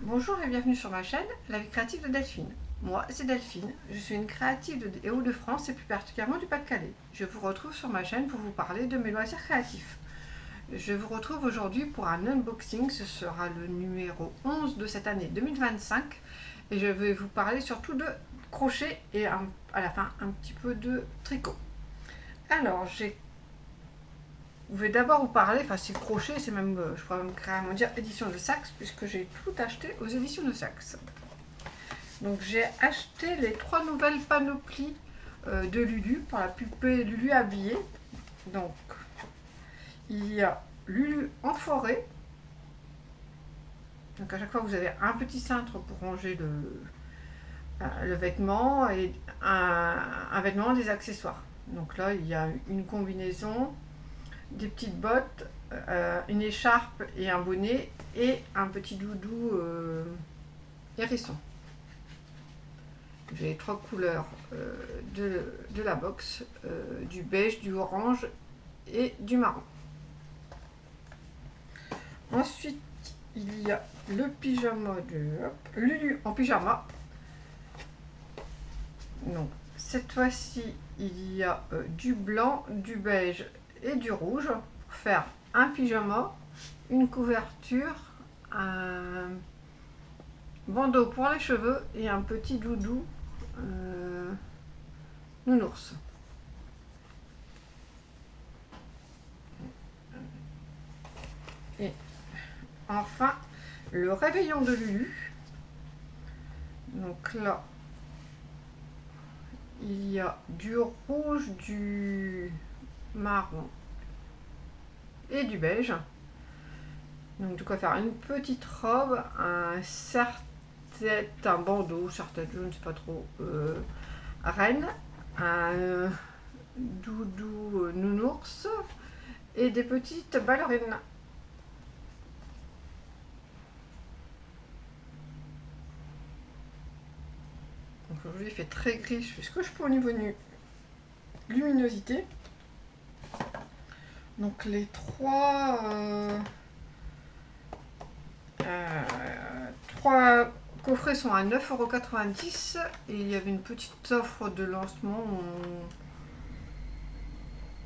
Bonjour et bienvenue sur ma chaîne, la vie créative de Delphine. Moi, c'est Delphine, je suis une créative des Hauts-de-France et plus particulièrement du Pas-de-Calais. Je vous retrouve sur ma chaîne pour vous parler de mes loisirs créatifs. Je vous retrouve aujourd'hui pour un unboxing, ce sera le numéro 11 de cette année 2025 et je vais vous parler surtout de crochet et à la fin un petit peu de tricot. Alors, je vais d'abord vous parler, enfin c'est crochet, c'est même, je pourrais même carrément dire édition de Saxe, puisque j'ai tout acheté aux éditions de Saxe. Donc j'ai acheté les 3 nouvelles panoplies de Lulu, pour la poupée Lulu habillée. Donc il y a Lulu en forêt. Donc à chaque fois vous avez un petit cintre pour ranger le vêtement et un vêtement, des accessoires. Donc là il y a une combinaison, des petites bottes, une écharpe et un bonnet et un petit doudou hérisson. J'ai les 3 couleurs de la box, du beige, du orange et du marron. Ensuite, il y a le pyjama de Lulu en pyjama. Donc, cette fois-ci, il y a du blanc, du beige et du rouge pour faire un pyjama, une couverture, un bandeau pour les cheveux et un petit doudou nounours. Et enfin, le réveillon de Lulu. Donc là, il y a du rouge, du marron et du beige. Donc de quoi faire une petite robe, un serre-tête, un bandeau, serre-tête, je ne sais pas trop, reine, un doudou nounours et des petites ballerines. Donc aujourd'hui il fait très gris, je fais ce que je peux au niveau de luminosité. Donc les trois coffrets sont à 9,90 € et il y avait une petite offre de lancement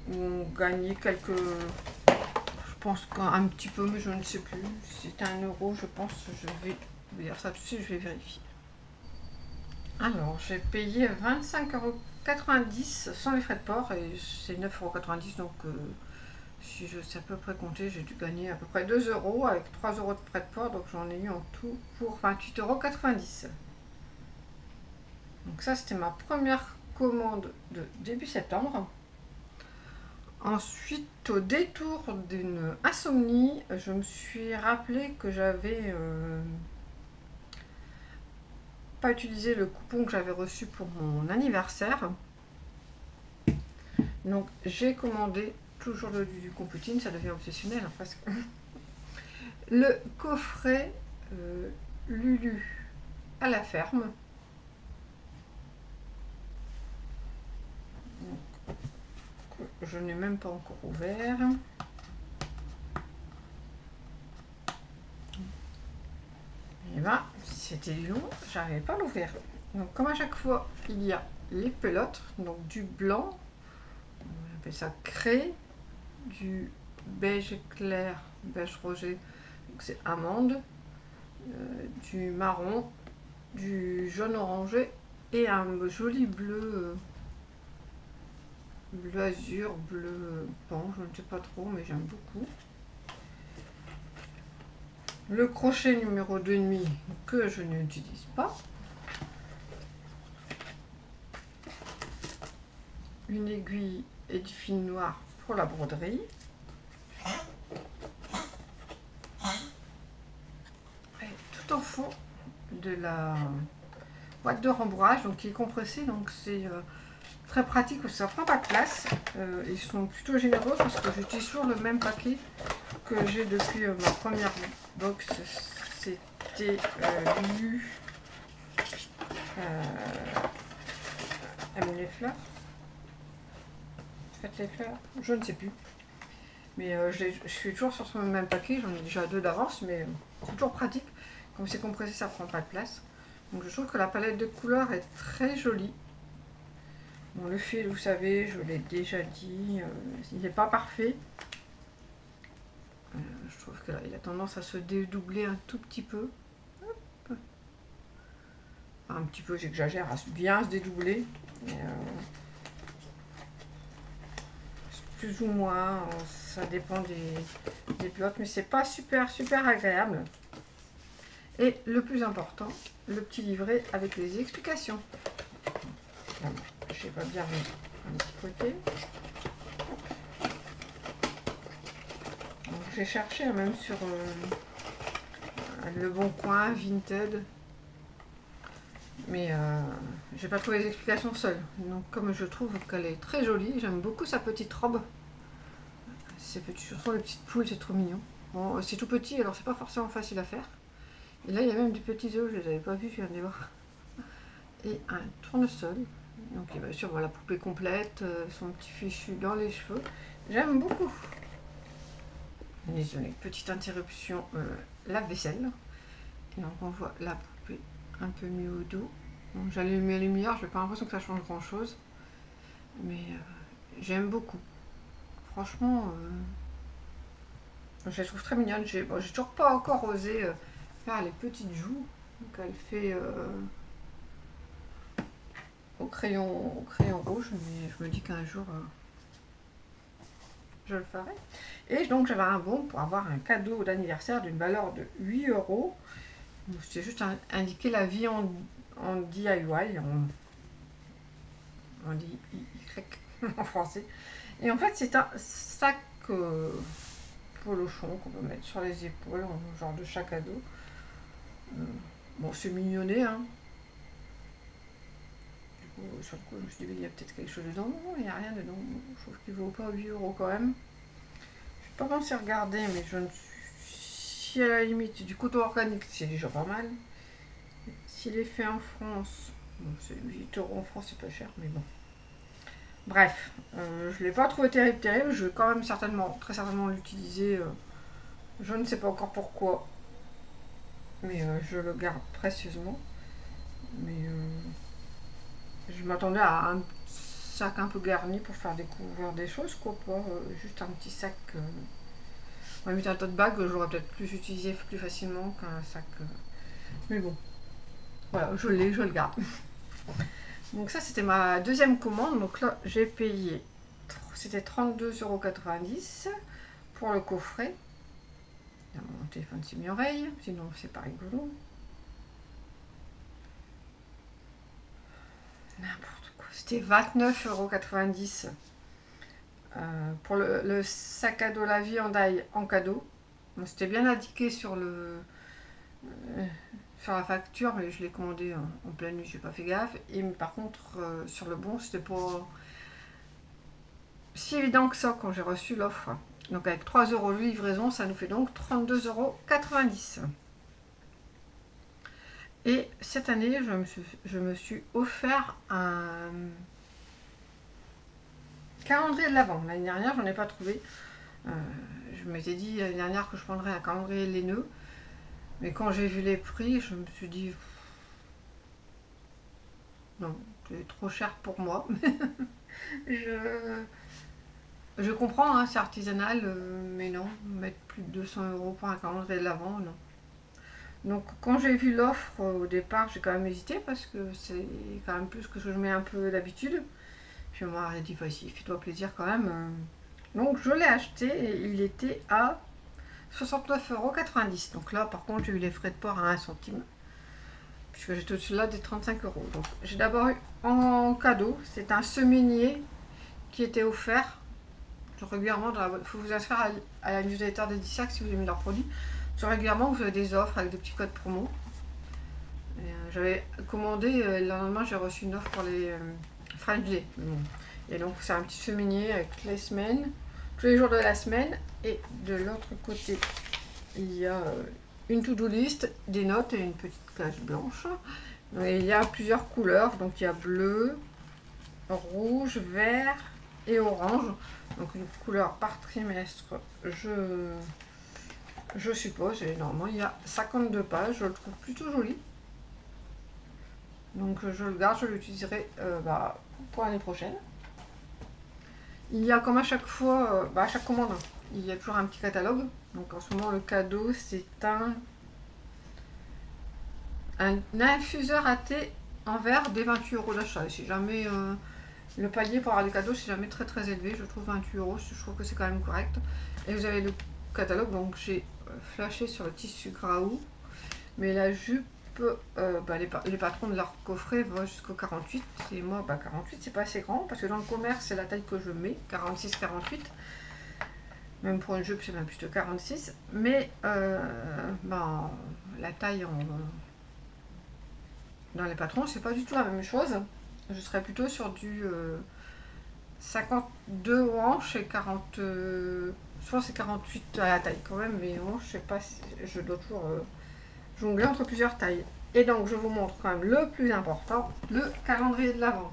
où on gagnait quelques, je pense qu'un petit peu, mais je ne sais plus, c'était 1 €, je pense. Je vais vous dire ça tout de suite, je vais vérifier. Alors j'ai payé 25,90 € sans les frais de port et c'est 9,90 €, donc si je sais à peu près compter, j'ai dû gagner à peu près 2 € avec 3 € de frais de port, donc j'en ai eu en tout pour 28,90 €. Donc ça, c'était ma première commande de début septembre. Ensuite, au détour d'une insomnie, je me suis rappelé que j'avais pas utilisé le coupon que j'avais reçu pour mon anniversaire. Donc j'ai commandé toujours du Computine, ça devient obsessionnel hein, parce que le coffret Lulu à la ferme. Donc, je n'ai même pas encore ouvert. Et ben, c'était long, j'arrivais pas à l'ouvrir. Donc comme à chaque fois, il y a les pelotes, donc du blanc, on appelle ça craie, du beige clair, beige rosé, donc c'est amande, du marron, du jaune orangé et un joli bleu, bleu azur, bleu pan, je ne sais pas trop, mais j'aime beaucoup. Le crochet numéro 2,5 que je n'utilise pas. Une aiguille et du fil noir pour la broderie. Et tout en fond de la boîte de rembourrage, donc qui est compressée, donc c'est très pratique parce que ça prend pas de place. Ils sont plutôt généreux parce que j'utilise toujours le même paquet que j'ai depuis ma première box. C'était Lulu aime les fleurs. Faites les fleurs, je ne sais plus. Mais je suis toujours sur ce même paquet, j'en ai déjà 2 d'avance, mais c'est toujours pratique. Comme c'est compressé, ça prend pas de place. Donc je trouve que la palette de couleurs est très jolie. Bon, le fil, vous savez, je l'ai déjà dit, il n'est pas parfait. Je trouve que là, il a tendance à se dédoubler un tout petit peu. Hop. Un petit peu, j'exagère, à bien se dédoubler. Mais, plus ou moins, ça dépend des pilotes, mais c'est pas super agréable. Et le plus important, le petit livret avec les explications. Je sais pas bien un petit côté. J'ai cherché même sur Le Bon Coin, Vinted, mais j'ai pas trouvé les explications seules. Donc comme je trouve qu'elle est très jolie, j'aime beaucoup sa petite robe. Ces petits chaussons, les petites poules, c'est trop mignon. Bon, c'est tout petit, alors c'est pas forcément facile à faire. Et là, il y a même des petits œufs, je les avais pas vus, je viens de les voir. Et un tournesol. Donc, bien sûr, voilà, poupée complète, son petit fichu dans les cheveux. J'aime beaucoup. Désolée, petite interruption, lave-vaisselle. Et donc, on voit la poupée un peu mieux au dos. Donc, j'allume la lumière, je n'ai pas l'impression que ça change grand-chose. Mais j'aime beaucoup. Franchement, je la trouve très mignonne. J'ai toujours pas encore osé faire les petites joues. Donc, elle fait au crayon rouge, mais je me dis qu'un jour je le ferai. Et donc j'avais un bon pour avoir un cadeau d'anniversaire d'une valeur de 8 €. C'est juste indiqué la vie en DIY, on dit Y en français. Et en fait c'est un sac polochon qu'on peut mettre sur les épaules, en genre de sac à dos. Bon, c'est mignonné, hein. Sur le coup, je me suis dit, il y a peut-être quelque chose dedans. Non, il n'y a rien dedans. Je trouve qu'il ne vaut pas 8 € quand même. Je n'ai pas pensé regarder, mais je ne suis... Si à la limite du coton organique, c'est déjà pas mal. S'il est fait en France, bon, c'est 8 € en France, c'est pas cher, mais bon. Bref, je ne l'ai pas trouvé terrible. Je vais quand même très certainement l'utiliser. Je ne sais pas encore pourquoi, mais je le garde précieusement. Mais je m'attendais à un sac un peu garni pour faire découvrir des choses, quoi, pas juste un petit sac. On va mettre un tote bag, j'aurais peut-être plus utilisé plus facilement qu'un sac. Mais bon, voilà, je l'ai, je le garde. Donc ça, c'était ma deuxième commande. Donc là, j'ai payé, c'était 32,90 € pour le coffret. Mon téléphone s'est mis oreille, sinon c'est pas rigolo. N'importe quoi. C'était 29,90 € pour le sac à dos La Vie en Die en cadeau. Bon, c'était bien indiqué sur la facture, mais je l'ai commandé en pleine nuit, j'ai pas fait gaffe. Et par contre, sur le bon, c'était pas si évident que ça quand j'ai reçu l'offre. Donc avec 3 € de livraison, ça nous fait donc 32,90 €. Et cette année, je me suis offert un calendrier de l'Avent. L'année dernière, j'en ai pas trouvé. Je m'étais dit l'année dernière que je prendrais un calendrier laineux. Mais quand j'ai vu les prix, je me suis dit non, c'est trop cher pour moi. Je comprends, hein, c'est artisanal, mais non, mettre plus de 200 € pour un calendrier de l'Avent, non. Donc quand j'ai vu l'offre au départ, j'ai quand même hésité parce que c'est quand même plus que je mets un peu d'habitude. Puis moi, j'ai dit, vas-y, fais-toi plaisir quand même. Donc je l'ai acheté et il était à 69,90 €. Donc là, par contre, j'ai eu les frais de port à 1 centime. Puisque j'étais au-dessus là des 35 €. Donc j'ai d'abord eu en cadeau, c'est un seminier qui était offert. Régulièrement, il faut vous inscrire à la newsletter des Dissac si vous aimez leurs produits. Régulièrement, vous avez des offres avec des petits codes promo. J'avais commandé, le lendemain, j'ai reçu une offre pour les French Day. Et donc, c'est un petit seminier avec les semaines, tous les jours de la semaine. Et de l'autre côté, il y a une to-do list, des notes et une petite case blanche. Et il y a plusieurs couleurs. Donc, il y a bleu, rouge, vert et orange. Donc, une couleur par trimestre. je suppose, et normalement il y a 52 pages, je le trouve plutôt joli. Donc je le garde, je l'utiliserai pour l'année prochaine. Il y a comme à chaque fois, à chaque commande, il y a toujours un petit catalogue. Donc en ce moment le cadeau c'est un infuseur à thé en verre des 28 € d'achat. Si jamais le palier pour avoir des cadeaux c'est jamais très élevé, je trouve 28 €, je trouve que c'est quand même correct. Et vous avez le catalogue, donc j'ai flashé sur le tissu Graou, mais la jupe, les patrons de leur coffret vont jusqu'au 48, et moi 48 c'est pas assez grand, parce que dans le commerce c'est la taille que je mets, 46-48, même pour une jupe c'est même plutôt 46, mais la taille dans les patrons c'est pas du tout la même chose. Je serais plutôt sur du 52 hanches et 40, je pense c'est 48 à la taille quand même, mais hanches je sais pas si je dois toujours jongler entre plusieurs tailles. Et donc je vous montre quand même le plus important, le calendrier de l'Avent.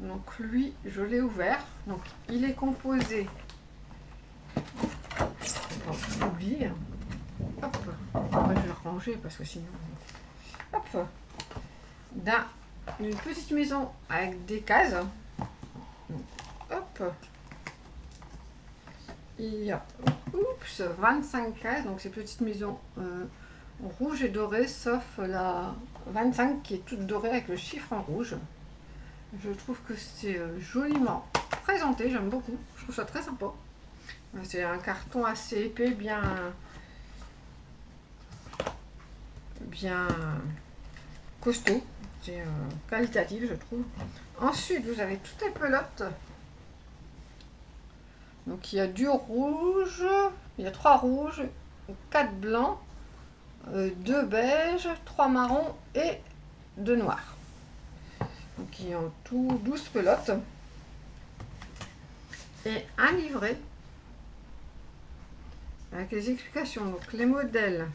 Donc lui je l'ai ouvert, donc il est composé, j'oublie, hop, après je vais le ranger parce que sinon, hop, d'une petite maison avec des cases. Donc, hop, il y a 25 cases, donc ces petites maisons rouge et doré, sauf la 25 qui est toute dorée avec le chiffre en rouge. Je trouve que c'est joliment présenté, j'aime beaucoup, je trouve ça très sympa. C'est un carton assez épais, bien costaud, c'est qualitatif je trouve. Ensuite vous avez toutes les pelotes. Donc il y a du rouge, il y a 3 rouges, 4 blancs, 2 beiges, 3 marrons et 2 noirs. Donc il y a en tout 12 pelotes. Et un livret avec les explications. Donc les modèles.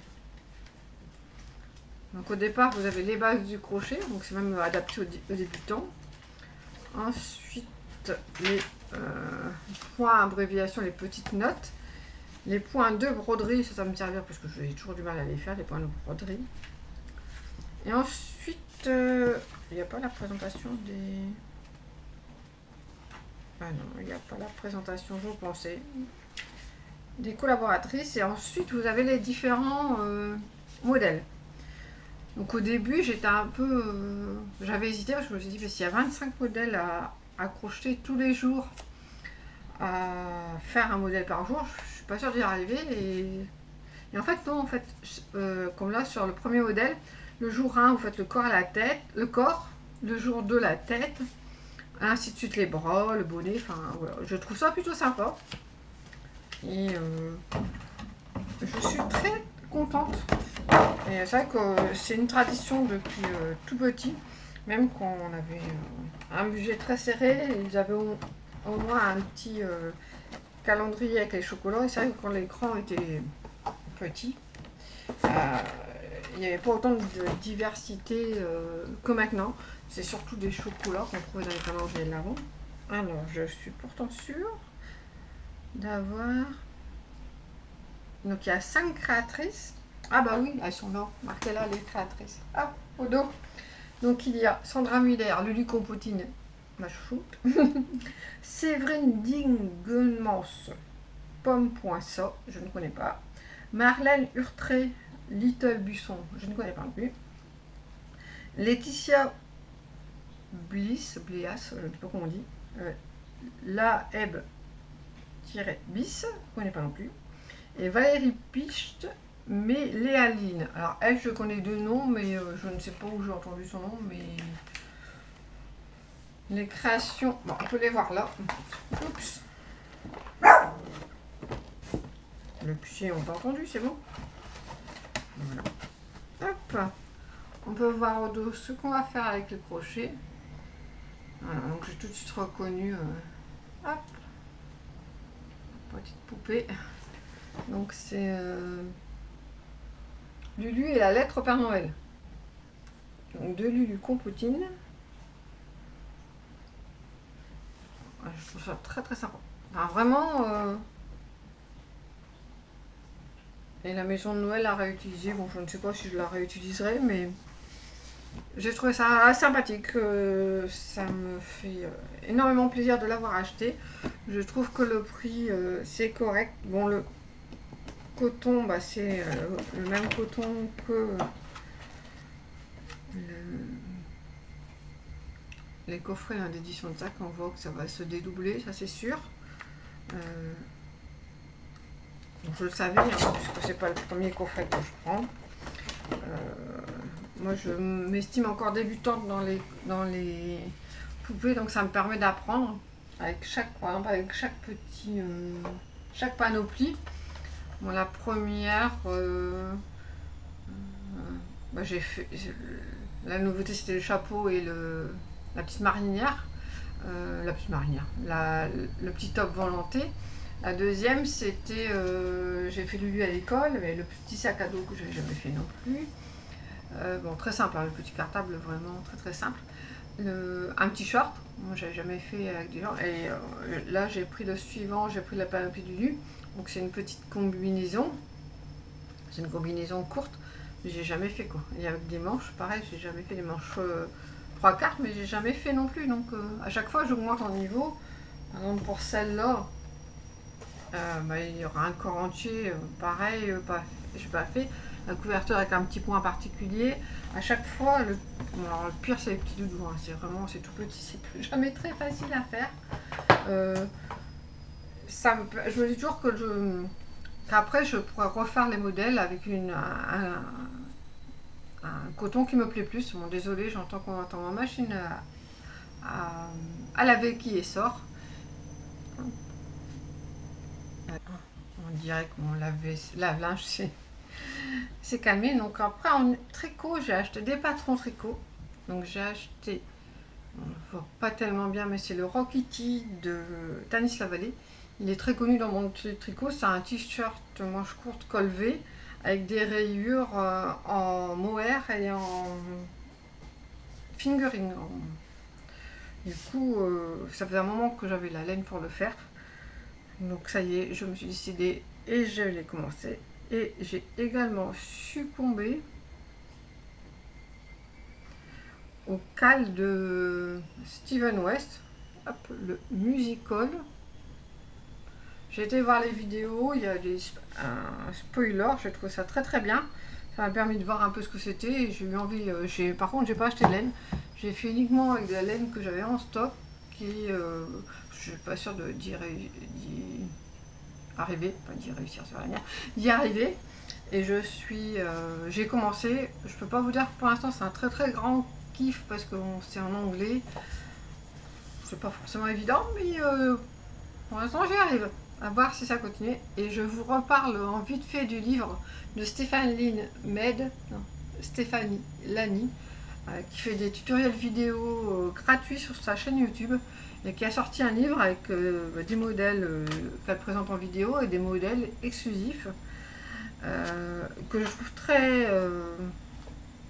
Donc au départ vous avez les bases du crochet, donc c'est même adapté aux débutants. Ensuite les points, abréviations, les petites notes. Les points de broderie, ça va me servir parce que j'ai toujours du mal à les faire, les points de broderie. Et ensuite, il n'y a pas la présentation des... Ah non, il n'y a pas la présentation, je pensais. Des collaboratrices. Et ensuite, vous avez les différents modèles. Donc au début, j'étais un peu... j'avais hésité parce que je me suis dit, mais s'il y a 25 modèles à crocheter tous les jours, à faire un modèle par jour, je suis pas sûre d'y arriver. Et en fait, non, en fait, comme là sur le premier modèle, le jour 1, vous faites le corps à la tête, le corps, le jour 2, la tête, ainsi de suite les bras, le bonnet, enfin voilà. Je trouve ça plutôt sympa. Et je suis très contente. Et c'est vrai que c'est une tradition depuis tout petit. Même quand on avait un budget très serré, ils avaient au moins un petit calendrier avec les chocolats. Et c'est vrai que quand l'écran était petit, il n'y avait pas autant de diversité que maintenant. C'est surtout des chocolats qu'on trouvait dans les calendriers de l'Avent. Alors, je suis pourtant sûre d'avoir... Donc, il y a 5 créatrices. Ah bah oui, elles sont là. Marquez là les créatrices. Ah, au dos. Donc, il y a Sandra Muller, Lulu Compotine, ma chouchoute. Séverine Dingemans, Pomme.ça, je ne connais pas. Marlène Hurtré, Little Busson, je ne connais pas non plus. Laetitia Bliss, je ne sais pas comment on dit. La Eb-bis, je ne connais pas non plus. Et Valérie Picht, mais Léaline. Alors elle, je connais deux noms, mais je ne sais pas où j'ai entendu son nom, mais... Les créations, bon, on peut les voir là. Oups. Le pied, on t'a entendu, c'est bon. Voilà. Hop. On peut voir au dos ce qu'on va faire avec le crochet. Voilà, donc j'ai tout de suite reconnu. Hop. Petite poupée. Donc c'est Lulu et la lettre au Père Noël. Donc de Lulu Compotine. Je trouve ça très très sympa. Enfin, vraiment, Et la maison de Noël l'a réutilisé. Bon, je ne sais pas si je la réutiliserai, mais j'ai trouvé ça assez sympathique. Ça me fait énormément plaisir de l'avoir acheté. Je trouve que le prix, c'est correct. Bon, le coton, bah, c'est le même coton que les coffrets d'édition de sac. On voit que ça va se dédoubler, ça c'est sûr. Je le savais, hein, puisque c'est pas le premier coffret que je prends. Moi, je m'estime encore débutante dans les poupées, donc ça me permet d'apprendre avec chaque, par exemple, avec chaque petit, chaque panoplie. Bon, la première, bah, j'ai fait, la nouveauté c'était le chapeau et la petite marinière, le petit top volanté. La deuxième, c'était, j'ai fait Lulu à l'école, mais le petit sac à dos que je n'avais jamais fait non plus. Bon, très simple, hein, le petit cartable, vraiment très très simple. Un petit short, moi j'avais jamais fait avec des gens. Et là, j'ai pris le suivant, j'ai pris la panoplie du Lulu. Donc c'est une petite combinaison. C'est une combinaison courte, mais j'ai jamais fait quoi. Et avec des manches, pareil, j'ai jamais fait des manches 3/4, mais j'ai jamais fait non plus. Donc à chaque fois, j'augmente en niveau. Par exemple, pour celle-là, bah, il y aura un corps entier, pareil, je n'ai pas fait. La couverture avec un petit point particulier. À chaque fois, bon, alors, le pire c'est les petits doudous, hein. C'est vraiment, c'est tout petit, c'est jamais très facile à faire. Je me dis toujours que qu'après je pourrais refaire les modèles avec un coton qui me plaît plus. Bon, désolé, j'entends qu'on entend ma machine à laver qui sort. On dirait que mon lave-linge c'est calmé. Donc après en tricot, j'ai acheté des patrons tricot. Donc j'ai acheté, on ne voit pas tellement bien, mais c'est le Rockity de Tanis Lavallée. Il est très connu dans mon tricot. C'est un t-shirt manche courte col V avec des rayures en mohair et en fingering. Du coup, ça faisait un moment que j'avais la laine pour le faire. Donc ça y est, je me suis décidée et je l'ai commencé. Et j'ai également succombé au cal de Steven West, hop, le musical. J'ai été voir les vidéos, il y a un spoiler, j'ai trouvé ça très très bien. Ça m'a permis de voir un peu ce que c'était et j'ai eu envie. Par contre, j'ai pas acheté de laine. J'ai fait uniquement avec de la laine que j'avais en stock, je suis pas sûre d'y arriver, pas d'y réussir sur la dernière, d'y arriver. Et j'ai commencé. Je peux pas vous dire que pour l'instant c'est un très très grand kiff parce que c'est en anglais. C'est pas forcément évident, mais pour l'instant j'y arrive. À voir si ça continue. Et je vous reparle en vite fait du livre de Stéphanie Lani, qui fait des tutoriels vidéo gratuits sur sa chaîne YouTube et qui a sorti un livre avec des modèles qu'elle présente en vidéo et des modèles exclusifs que je trouve très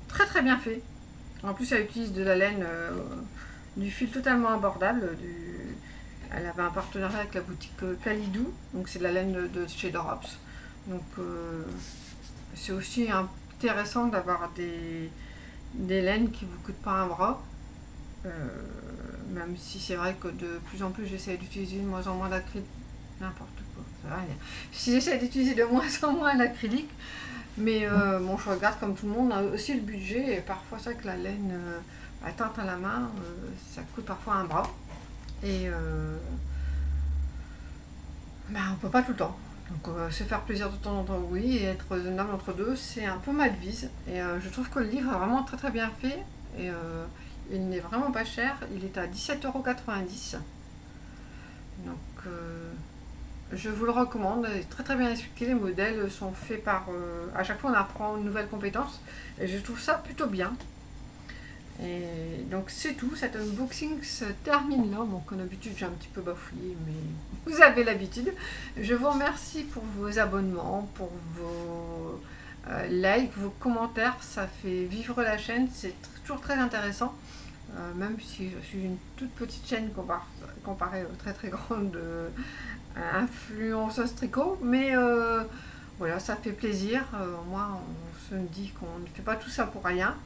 très bien fait. En plus, elle utilise de la laine, du fil totalement abordable. Elle avait un partenariat avec la boutique Kalidou, donc c'est de la laine de chez Dorops. Donc c'est aussi intéressant d'avoir des laines qui ne vous coûtent pas un bras. Même si c'est vrai que de plus en plus j'essaie d'utiliser de moins en moins d'acrylique. N'importe quoi, ça va rien. Si j'essaie d'utiliser de moins en moins l'acrylique, mais bon, je regarde comme tout le monde, on a aussi le budget et parfois c'est vrai que la laine teinte à la main, ça coûte parfois un bras. Et on peut pas tout le temps. Donc se faire plaisir de temps en temps, oui, et être raisonnable entre deux, c'est un peu ma devise. Et je trouve que le livre est vraiment très très bien fait. Et il n'est vraiment pas cher. Il est à 17,90 €. Donc je vous le recommande. Il est très très bien expliqué. Les modèles sont faits par... à chaque fois on apprend une nouvelle compétence. Et je trouve ça plutôt bien. Et donc c'est tout, cet unboxing se termine là. Bon, comme d'habitude j'ai un petit peu bafouillé, mais vous avez l'habitude. Je vous remercie pour vos abonnements, pour vos likes, vos commentaires, ça fait vivre la chaîne, c'est toujours très intéressant. Même si je suis une toute petite chaîne comparée aux très très grandes influenceuses tricot, mais voilà, ça fait plaisir. Au moins, on se dit qu'on ne fait pas tout ça pour rien.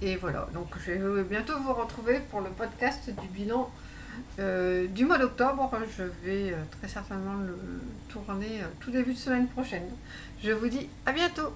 Et voilà, donc je vais bientôt vous retrouver pour le podcast du bilan du mois d'octobre. Je vais très certainement le tourner tout début de semaine prochaine. Je vous dis à bientôt.